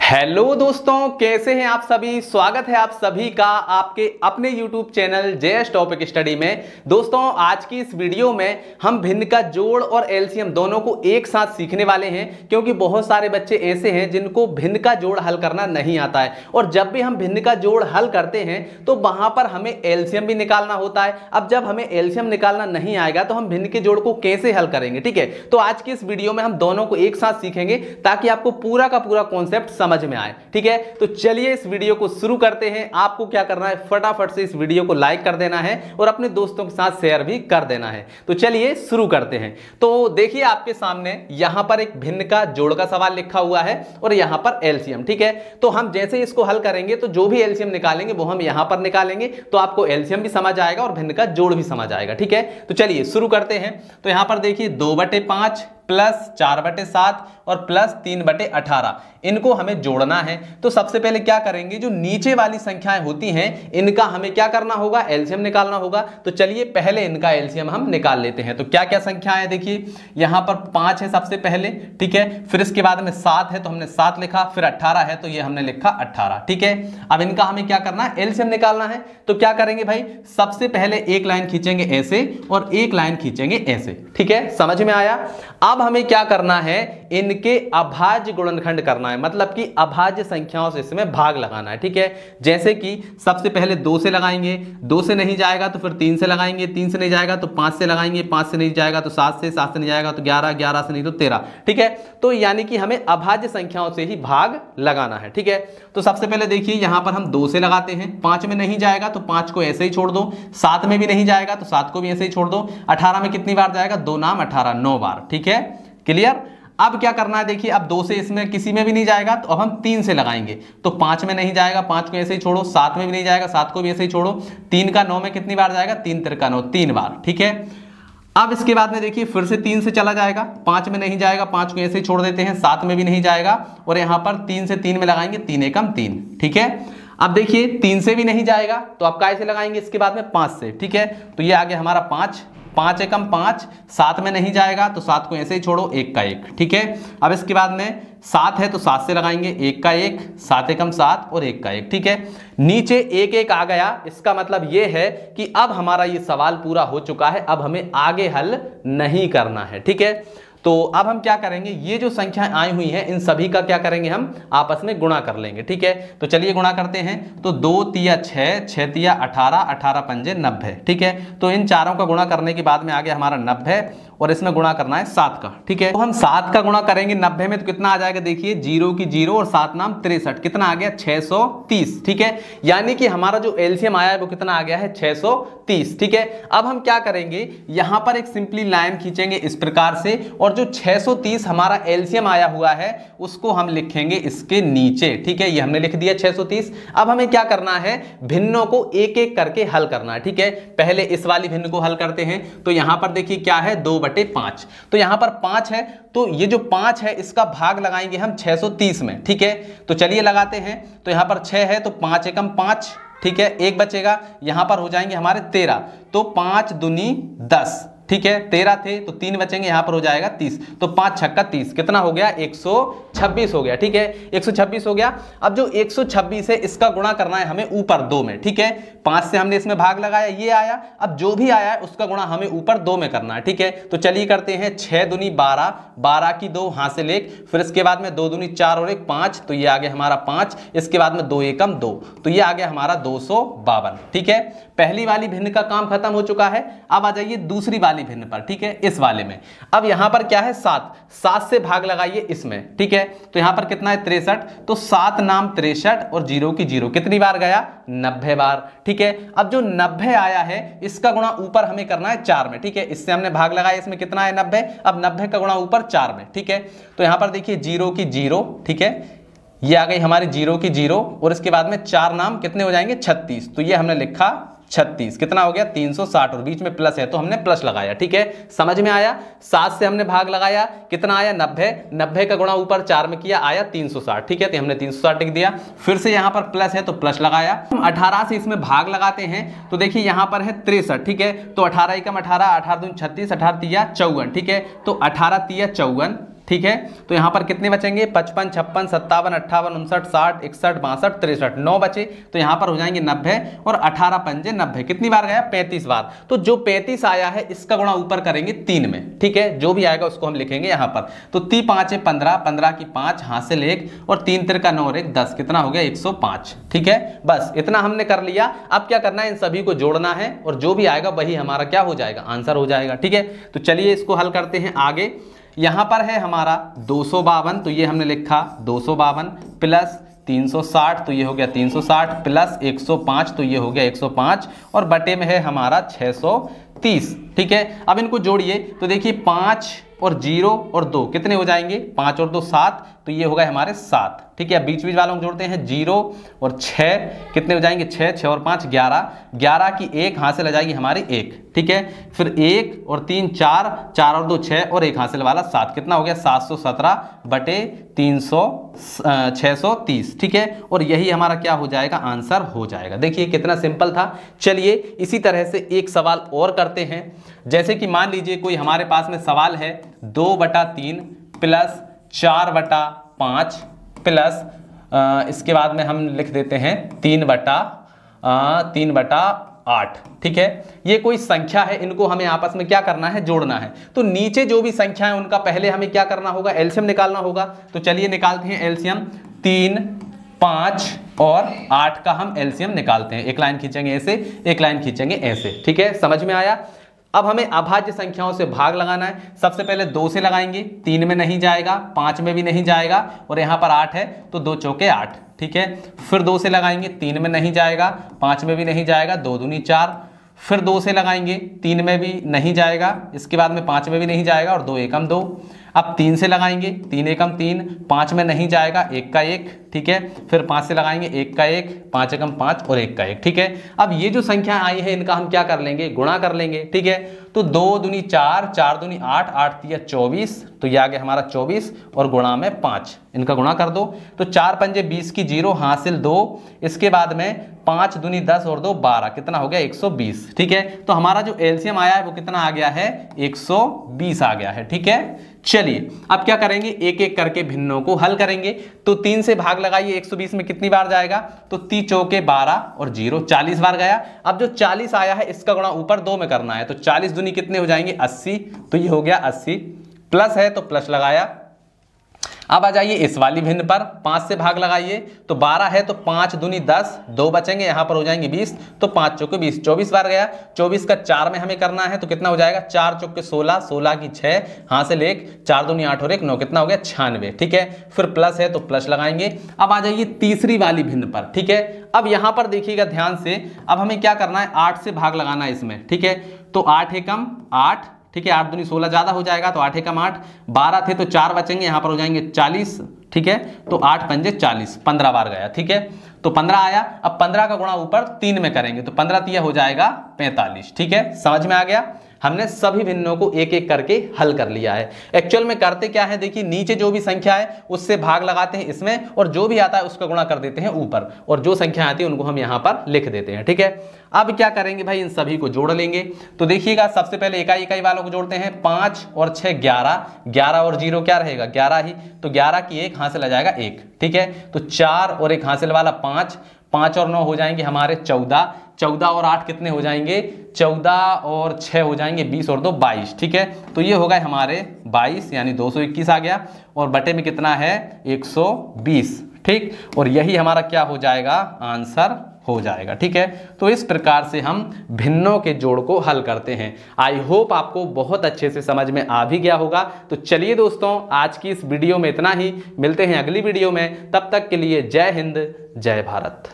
Hello दोस्तों, कैसे हैं आप सभी। स्वागत है आप सभी का आपके अपने YouTube channel JS topic study में। दोस्तों, आज की इस वीडियो में हम भिन्न का जोड़ और एलसीएम दोनों को एक साथ सीखने वाले हैं, क्योंकि बहुत सारे बच्चे ऐसे हैं जिनको भिन्न का जोड़ हल करना नहीं आता है, और जब भी हम भिन्न का जोड़ हल करते हैं तो वहां पर हमें एलसीएम भी निकालना होता है। अब जब हमें एलसीएम निकालना नहीं आएगा तो हम भिन्न के जोड़ को कैसे हल करेंगे। ठीक है, तो आज की इस वीडियो में हम दोनों को एक साथ सीखेंगे ताकि आपको पूरा का पूरा कॉन्सेप्ट समझ में आए। ठीक है, तो चलिए इस वीडियो को शुरू करते हैं। आपको क्या करना है, फटाफट से इस वीडियो को लाइक कर देना है और अपने दोस्तों के साथ शेयर भी कर देना है। तो चलिए शुरू करते हैं। तो देखिए आपके सामने यहां पर एक भिन्न का जोड़ का सवाल लिखा हुआ है और यहां पर एलसीएम। ठीक है, तो हम जैसे इसको हल करेंगे तो जो भी एलसीएम निकालेंगे वो हम यहां पर निकालेंगे, तो आपको एलसीएम भी समझ आएगा और भिन्न का जोड़ भी समझ आएगा। ठीक है, तो चलिए शुरू करते हैं। तो यहां पर देखिए 2/5 प्लस 4/7 और प्लस 3/18 इनको हमें जोड़ना है। तो सबसे पहले क्या करेंगे, जो नीचे वाली संख्याएं होती हैं इनका हमें क्या करना होगा, एलसीएम निकालना होगा। तो चलिए पहले इनका एलसीएम हम निकाल लेते हैं। तो क्या क्या संख्याएं देखिए, यहां पर 5 है सबसे पहले। ठीक है, फिर इसके बाद में 7 है तो हमने 7 लिखा, फिर 18 है तो ये हमने लिखा 18। ठीक है, अब इनका हमें क्या करना है, एलसीएम निकालना है। तो क्या करेंगे भाई, सबसे पहले एक लाइन खींचेंगे ऐसे और एक लाइन खींचेंगे ऐसे। ठीक है, समझ में आया। अब हमें क्या करना है, इनके अभाज्य गुणनखंड करना है, मतलब कि अभाज्य संख्याओं से इसमें भाग लगाना है। ठीक है, जैसे कि सबसे पहले 2 से लगाएंगे, 2 से नहीं जाएगा तो फिर 3 से लगाएंगे, 3 से नहीं जाएगा तो 5 से लगाएंगे, 5 से नहीं जाएगा तो 7 से, 7 से नहीं जाएगा तो 11, 11 से नहीं तो 13। ठीक है, तो यानी कि हमें अभाज्य संख्याओं से ही भाग लगाना है। ठीक है, तो सबसे पहले देखिए यहां पर हम 2 से लगाते हैं, 5 में नहीं जाएगा तो 5 को ऐसे ही छोड़ दो, 7 में भी नहीं जाएगा तो 7 को भी ऐसे ही छोड़ दो, 18 में कितनी बार जाएगा, 2 नाम 18, 9 बार। ठीक है, क्लियर। अब क्या करना है, देखिए अब 2 से इसमें किसी में भी नहीं जाएगा तो अब हम 3 से लगाएंगे। तो 5 में नहीं जाएगा, 5 को ऐसे ही छोड़ो, 7 में भी नहीं जाएगा, 7 को भी ऐसे ही छोड़ो, 3 का 9 में कितनी बार जाएगा, 3 तिरका 9, 3 बार। ठीक है, अब इसके बाद में देखिए फिर से 3 से चला जाएगा, 5 में नहीं जाएगा, 5 को ऐसे ही छोड़ देते हैं, 7 में भी नहीं जाएगा और यहां पर 3 से 3 में लगाएंगे, 3 एकम 3। ठीक है, अब देखिए 3 से भी नहीं जाएगा तो आप कैसे लगाएंगे, इसके बाद में 5 से। ठीक है, तो ये आ गया हमारा 5, 5 एकम 5, 7 में नहीं जाएगा तो 7 को ऐसे ही छोड़ो, 1 का 1। ठीक है, अब इसके बाद में 7 है तो 7 से लगाएंगे, 1 का 1, 7 एकम 7 और 1 का 1। ठीक है, नीचे 1 1 आ गया, इसका मतलब ये है कि अब हमारा ये सवाल पूरा हो चुका है, अब हमें आगे हल नहीं करना है। ठीक है, तो अब हम क्या करेंगे, ये जो संख्याएं आई हुई हैं इन सभी का क्या करेंगे, हम आपस में गुणा कर लेंगे। ठीक है, तो चलिए गुणा करते हैं। तो 2 तिया 6, 6 तिया 18, 18 पंजे 90। ठीक है, तो इन चारों का गुणा करने के बाद में आ गया हमारा 90 और इसमें गुणा करना है 7 का। ठीक है, तो हम 7 का गुणा करेंगे 90 में तो कितना आ जाएगा, देखिए 0 की 0 और 7 नाम 63, कितना आ गया 630। ठीक है, यानी कि हमारा जो एलसीएम आया है वो कितना आ गया है, 630। ठीक है, अब हम क्या करेंगे, यहां पर एक सिंपली लाइन खींचेंगे इस प्रकार से, और जो 630 हमारा एलसीएम आया हुआ है उसको हम लिखेंगे इसके नीचे। ठीक है, ये हमने लिख दिया 630। अब हमें क्या करना है, भिन्नों को एक एक करके हल करना है। ठीक है, पहले इस वाली भिन्न को हल करते हैं। तो यहां पर देखिए क्या है, 2/5। तो यहां पर 5 है तो ये जो 5 है इसका भाग लगाएंगे हम 630 में। ठीक है, तो चलिए लगाते हैं। तो यहां पर 6 है तो 5 एकम 5। ठीक है, एक बचेगा, यहां पर हो जाएंगे हमारे 13, तो 5 दूनी 10। ठीक है, 13 थे तो 3 बचेंगे, यहां पर हो जाएगा 30, तो 5 छक्का 30, कितना हो गया, 126 हो गया। ठीक है, 126 हो गया। अब जो 126 है इसका गुणा करना है हमें ऊपर 2 में। ठीक है, 5 से हमने इसमें भाग लगाया, ये आया, अब जो भी आया है उसका गुणा हमें ऊपर 2 में करना है। ठीक है, तो चलिए करते हैं। 6 दूनी 12, 12 की 2 हासिल 1, फिर इसके बाद में 2 दूनी 4 और 1 5, तो ये आ गया हमारा 5, इसके बाद में 2 एकम 2, तो ये आ गया हमारा 252। ठीक है, पहली वाली भिन्न का काम खत्म हो चुका है। अब आ जाइए दूसरी वाली भिन्न पर। ठीक है, इस वाले में अब यहां पर क्या है, 7 से भाग लगाइए इसमें। ठीक है, तो यहां पर कितना है, 63, तो 7 नाम 63 और 0 की 0 कितनी बार गया, 90 बार। ठीक है, अब जो 90 आया है इसका गुणा ऊपर हमें करना है 4 में। ठीक है, इससे हमने भाग लगाया, इसमें कितना है 90, अब 90 का गुणा ऊपर 4 में। ठीक है, तो यहां पर देखिए 0 की 0। ठीक है, ये आ गई हमारी 0 की 0 और इसके बाद में 4 नाम कितने हो जाएंगे, 36, तो ये हमने लिखा 36, कितना हो गया 360 और बीच में प्लस है तो हमने प्लस लगाया। ठीक है, समझ में आया। 7 से हमने भाग लगाया, कितना आया 90, 90 का गुणा ऊपर 4 में किया, आया 360। ठीक है, तो हमने 360 लिख दिया। फिर से यहाँ पर प्लस है तो प्लस लगाया। हम 18 से इसमें भाग लगाते हैं तो देखिए यहाँ पर है 63। ठीक है, तो 18 एकम 18, 18 दूनी 36, 18 तिया 54। ठीक है, तो 18 तिया 54, ठीक है। तो यहाँ पर कितने बचेंगे 55, 56, 57, 58, 59, 60, 61, 62, 63, 9 बचे। तो यहाँ पर हो जाएंगे 90 और 18 पंजे 90। कितनी बार गया 35 बार। तो जो 35 आया है इसका गुणा ऊपर करेंगे 3 में, ठीक है। जो भी आएगा उसको हम लिखेंगे यहाँ पर। तो 3 5 15, 15 की 5 हासिल 1 और 3 3 का 9 और 1 10, कितना हो गया 105, ठीक है। बस इतना हमने कर लिया। अब क्या करना है, इन सभी को जोड़ना है और जो भी आएगा वही हमारा क्या हो जाएगा, आंसर हो जाएगा, ठीक है। तो चलिए इसको हल करते हैं आगे। यहां पर है हमारा 252, तो ये हमने लिखा 252 प्लस 360, तो ये हो गया 360 प्लस 105, तो ये हो गया 105 और बटे में है हमारा 630, ठीक है। अब इनको जोड़िए तो देखिए 5 और 0 और 2 कितने हो जाएंगे, 5 और 2 7, तो ये होगा हमारे 7, ठीक है। बीच बीच वालों को जोड़ते हैं 0 और 6 कितने हो जाएंगे 6, 6 और 5 11, 11 की 1 हासिल आ जाएगी हमारी 1, ठीक है। फिर 1 और 3 4, 4 और 2 6 और 1 हासिल वाला 7, कितना हो गया 717 बटे 630, ठीक है। और यही हमारा क्या हो जाएगा, आंसर हो जाएगा। देखिए कितना सिंपल था। चलिए इसी तरह से एक सवाल और करते हैं। जैसे कि मान लीजिए कोई हमारे पास में सवाल है 2/3 प्लस 4/5 प्लस इसके बाद में हम लिख देते हैं 3/8, ठीक है। ये कोई संख्या है, इनको हमें आपस में क्या करना है, जोड़ना है। तो नीचे जो भी संख्या है उनका पहले हमें क्या करना होगा, एलसीएम निकालना होगा। तो चलिए निकालते हैं एलसीएम। 3, 5 और 8 का हम एलसीएम निकालते हैं। एक लाइन खींचेंगे ऐसे, एक लाइन खींचेंगे ऐसे, ठीक है। समझ में आया। अब हमें अभाज्य संख्याओं से भाग लगाना है। सबसे पहले 2 से लगाएंगे, 3 में नहीं जाएगा, 5 में भी नहीं जाएगा और यहाँ पर 8 है तो 2 चौके 8, ठीक है। फिर 2 से लगाएंगे, 3 में नहीं जाएगा, 5 में भी नहीं जाएगा, 2 दूनी 4। फिर 2 से लगाएंगे, 3 में भी नहीं जाएगा, इसके बाद में 5 में भी नहीं जाएगा और 2 एकम 2। अब 3 से लगाएंगे, 3 एकम 3, 5 में नहीं जाएगा, 1 का 1, ठीक है। फिर 5 से लगाएंगे, 1 का 1, 5 एकम 5 और 1 का 1, ठीक है। अब ये जो संख्या आई है इनका हम क्या कर लेंगे, गुणा कर लेंगे, ठीक है। तो 2 दूनी 4, 4 दूनी 8, 8 तिया 24, तो ये आ गया हमारा 24 और गुणा में 5, इनका गुणा कर दो। तो 4 पंजे 20 की 0 हासिल 2, इसके बाद में 5 दूनी 10 और 2 12, कितना हो गया 120, ठीक है। तो हमारा जो एलसीएम आया है वो कितना आ गया है, 120 आ गया है, ठीक है। चलिए अब क्या करेंगे, एक एक करके भिन्नों को हल करेंगे। तो 3 से भाग लगाइए, 120 में कितनी बार जाएगा, तो 3 चौके 12 और 0 40 बार गया। अब जो 40 आया है इसका गुणा ऊपर 2 में करना है। तो 40 दूनी कितने हो जाएंगे 80, तो ये हो गया 80, प्लस है तो प्लस लगाया। अब आ जाइए इस वाली भिन्न पर, 5 से भाग लगाइए तो 12 है तो 5 दूनी 10, 2 बचेंगे, यहाँ पर हो जाएंगे 20, तो 5 चौके 20, 24 बार गया। 24 का 4 में हमें करना है तो कितना हो जाएगा, 4 चौके 16, 16 की 6 हासिल 1, 4 दूनी 8 और 1 9, कितना हो गया 96, ठीक है। फिर प्लस है तो प्लस लगाएंगे। अब आ जाइए तीसरी वाली भिन्न पर, ठीक है। अब यहाँ पर देखिएगा ध्यान से, अब हमें क्या करना है, 8 से भाग लगाना है इसमें, ठीक है। तो 8 एकम 8, ठीक है, 8 दूनी 16 ज्यादा हो जाएगा तो 8 एकम 8, 12 थे तो 4 बचेंगे, यहाँ पर हो जाएंगे 40, ठीक है। तो 8 पंजे 40, 15 बार गया, ठीक है। तो 15 आया। अब 15 का गुणा ऊपर 3 में करेंगे तो 15 तिया हो जाएगा 45, ठीक है। समझ में आ गया। हमने सभी भिन्नों को एक एक करके हल कर लिया है। एक्चुअल में करते क्या है, देखिए नीचे जो भी संख्या है उससे भाग लगाते हैं इसमें और जो भी आता है उसका गुणा कर देते हैं ऊपर, और जो संख्या आती है उनको हम यहाँ पर लिख देते हैं, ठीक है। अब क्या करेंगे भाई, इन सभी को जोड़ लेंगे। तो देखिएगा सबसे पहले इकाई इकाई वालों को जोड़ते हैं। 5 और 6 11, 11 और 0 क्या रहेगा 11 ही, तो 11 की 1 हासिल आ जाएगा 1, ठीक है। तो 4 और 1 हासिल वाला 5, 5 और 9 हो जाएंगे हमारे 14, 14 और 8 कितने हो जाएंगे, 14 और 6 हो जाएंगे 20 और 2 22, ठीक है। तो ये हो गए हमारे 22 यानी 221 आ गया और बटे में कितना है 120, ठीक। और यही हमारा क्या हो जाएगा, आंसर हो जाएगा, ठीक है। तो इस प्रकार से हम भिन्नों के जोड़ को हल करते हैं। आई होप आपको बहुत अच्छे से समझ में आ भी गया होगा। तो चलिए दोस्तों, आज की इस वीडियो में इतना ही, मिलते हैं अगली वीडियो में, तब तक के लिए जय हिंद जय भारत।